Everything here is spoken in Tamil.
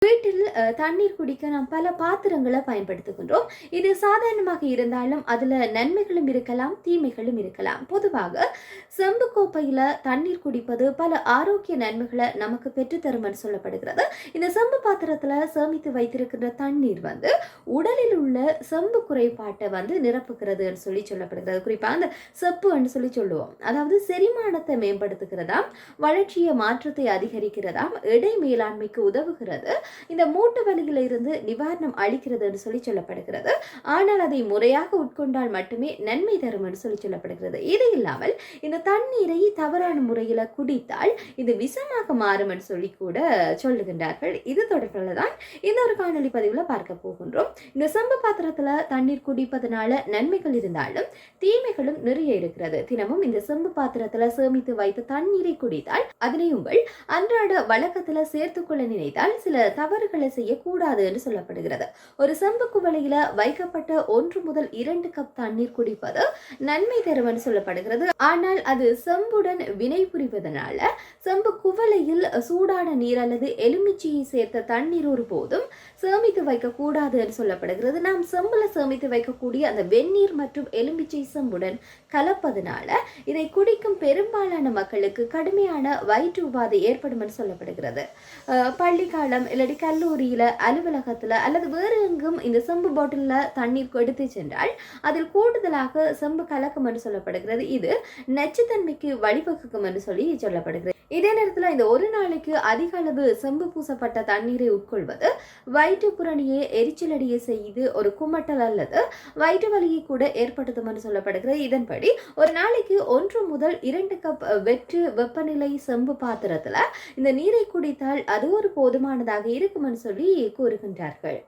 வீட்டில் தண்ணீர் குடிக்க நாம் பல பாத்திரங்களை பயன்படுத்துகின்றோம். இது சாதாரணமாக இருந்தாலும் அதுல நன்மைகளும் இருக்கலாம், தீமைகளும் இருக்கலாம். பொதுவாக செம்பு கோப்பையில தண்ணீர் குடிப்பது பல ஆரோக்கிய நன்மைகளை நமக்கு பெற்றுத்தரும் என்று சொல்லப்படுகிறது. இந்த செம்பு பாத்திரத்துல சேமித்து வைத்திருக்கின்ற தண்ணீர் உடலில் உள்ள செம்பு குறைபாட்டை நிரப்புகிறது என்று சொல்லப்படுகிறது. குறிப்பா அந்த செப்பு என்று சொல்லுவோம். அதாவது செரிமானத்தை மேம்படுத்துகிறதாம், வளர்ச்சியை மாற்றத்தை அதிகரிக்கிறதாம், எடை மேலாண்மைக்கு உதவுகிறது, இந்த மூட்டு வலியில இருந்து நிவாரணம் அளிக்கிறது என்று சொல்லப்படுகிறது. ஆனால் அதை முறையாக உட்கொண்டால் மட்டுமே நன்மை தரும் என்று சொல்லப்படுகிறது. இது இல்லாமல் இந்த தண்ணீரை தவறான முறையில குடித்தால் இது விஷமாக மாறும் என்று சொல்லி கூட சொல்லுகின்றார்கள். இது தொடர்பில் தான் இந்த ஒரு காணொலி பதிவுல பார்க்க போகின்றோம். இந்த செம்பு பாத்திரத்துல தண்ணீர் குடிப்பதனால நன்மைகள் இருந்தாலும் தீமைகளும் நிறைய இருக்கிறது. தினமும் இந்த செம்பு பாத்திரத்துல சேமித்து வைத்த தண்ணீரை குடித்தால் அதனை உங்கள் அன்றாட வழக்கத்துல சேர்த்துக்கொள்ள நினைத்தால் சில தவறுகளை செய்யக்கூடாது என்று சொல்லப்படுகிறது. ஒரு செம்பு குவளையில வைக்கப்பட்ட 1 முதல் 2 கப் தண்ணீர் குடிப்பது நன்மை தரும் என்று சொல்லப்படுகிறது. ஆனால் அது செம்புடன் வினை புரிவதனால செம்பு குவளையில் சூடான நீர் அல்லது எலுமிச்சையை சேர்த்த தண்ணீர் ஒரு போதும் சேமித்து வைக்க கூடாது என்று சொல்லப்படுகிறது. நாம் செம்புல சேமித்து வைக்கக்கூடிய அந்த வெந்நீர் மற்றும் எலுமிச்சை செம்புடன் கலப்பதனால இதை குடிக்கும் பெரும்பாலான மக்களுக்கு கடுமையான வயிற்று உபாதை ஏற்படும் என்று சொல்லப்படுகிறது. பள்ளிக்காலம் இல்லாட்டி கல்லூரியில, அலுவலகத்துல அல்லது வேறு எங்கும் இந்த செம்பு பாட்டில தண்ணீர் எடுத்து சென்றால் அதில் கூடுதலாக செம்பு கலக்கும் என்று சொல்லப்படுகிறது. இது நச்சுத்தன்மைக்கு வழிவகுக்கும் என்று சொல்லப்படுகிறது. இதே நேரத்தில் இந்த ஒரு நாளைக்கு அதிக அளவு செம்பு பூசப்பட்ட தண்ணீரை உட்கொள்வது வயிற்று புரணியை எரிச்சலடைய செய்து ஒரு குமட்டல் அல்லது வயிற்று வலியை கூட ஏற்படுத்தும் என்று சொல்லப்படுகிறது. இதன்படி ஒரு நாளைக்கு 1 முதல் 2 கப் வெப்பநிலை செம்பு பாத்திரத்துல இந்த நீரை குடித்தால் அது ஒரு போதுமானதாக இருக்கும் என்று சொல்லி கூறுகின்றார்கள்.